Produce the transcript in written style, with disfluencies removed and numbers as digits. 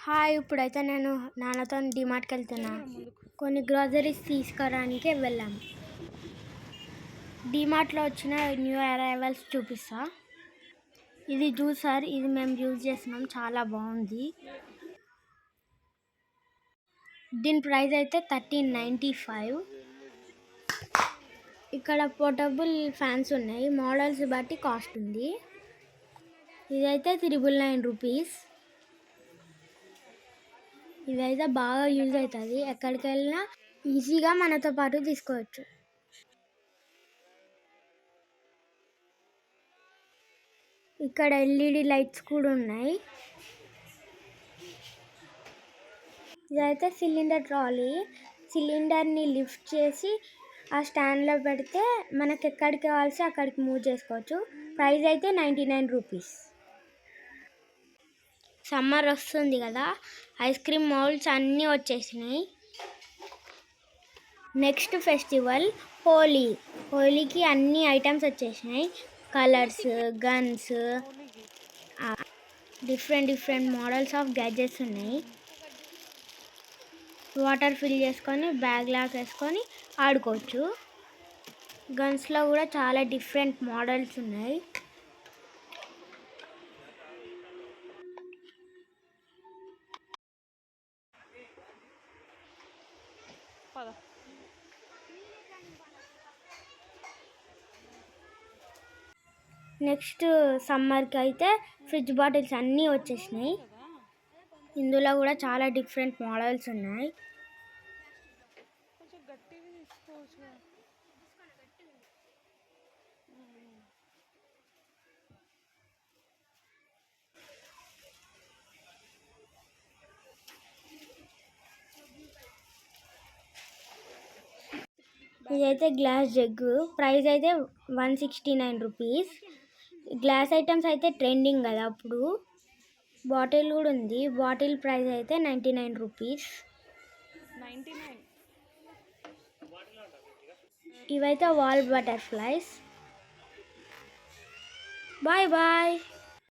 Hi, ఇప్పుడైతే నేను నాన్నతో డిమార్ట్కి వెళ్తున్నా. కొన్ని గ్రోసరీస్ తీసుకురానికి వెళ్ళాము. డిమార్ట్లో వచ్చిన న్యూ అరైవల్స్ చూపిస్తా. ఇది జ్యూసర్, ఇది మేము యూజ్ చేస్తున్నాం, చాలా బాగుంది. దీని ప్రైస్ అయితే 1395. ఇక్కడ పోర్టబుల్ ఫ్యాన్స్ ఉన్నాయి, మోడల్స్ బట్టి కాస్ట్ ఉంది. ఇదైతే 999 రూపీస్. ఇదైతే బాగా యూజ్ అవుతుంది, ఎక్కడికి వెళ్ళినా ఈజీగా మనతో పాటు తీసుకోవచ్చు. ఇక్కడ ఎల్ఈడి లైట్స్ కూడా ఉన్నాయి. ఇదైతే సిలిండర్ ట్రాలీ. సిలిండర్ని లిఫ్ట్ చేసి ఆ స్టాండ్లో పెడితే మనకు ఎక్కడికి కావాల్సి అక్కడికి మూవ్ చేసుకోవచ్చు. ప్రైస్ అయితే 99 రూపీస్. సమ్మర్ వస్తుంది కదా, ఐస్ క్రీమ్ మౌల్డ్స్ అన్నీ వచ్చేసినాయి. నెక్స్ట్ ఫెస్టివల్ హోలీకి అన్ని ఐటమ్స్ వచ్చేసినాయి. Colours, guns, different models of gadgets ఉన్నాయి. వాటర్ ఫిల్ చేసుకొని బ్యాగ్ లాగా వేసుకొని ఆడుకోవచ్చు. గన్స్లో కూడా చాలా డిఫరెంట్ మోడల్స్ ఉన్నాయి. నెక్స్ట్ సమ్మర్కి అయితే ఫ్రిడ్జ్ బాటిల్స్ అన్నీ వచ్చేసినాయి. ఇందులో కూడా చాలా డిఫరెంట్ మోడల్స్ ఉన్నాయి. ఇదైతే గ్లాస్ జగ్, ప్రైస్ అయితే 169 రూపీస్. గ్లాస్ ఐటమ్స్ అయితే ట్రెండింగ్ కదా అప్పుడు. బాటిల్ కూడా ఉంది, బాటిల్ ప్రైస్ అయితే 99 రూపీస్. ఇవైతే వాల్ బటర్ఫ్లైస్. Bye bye.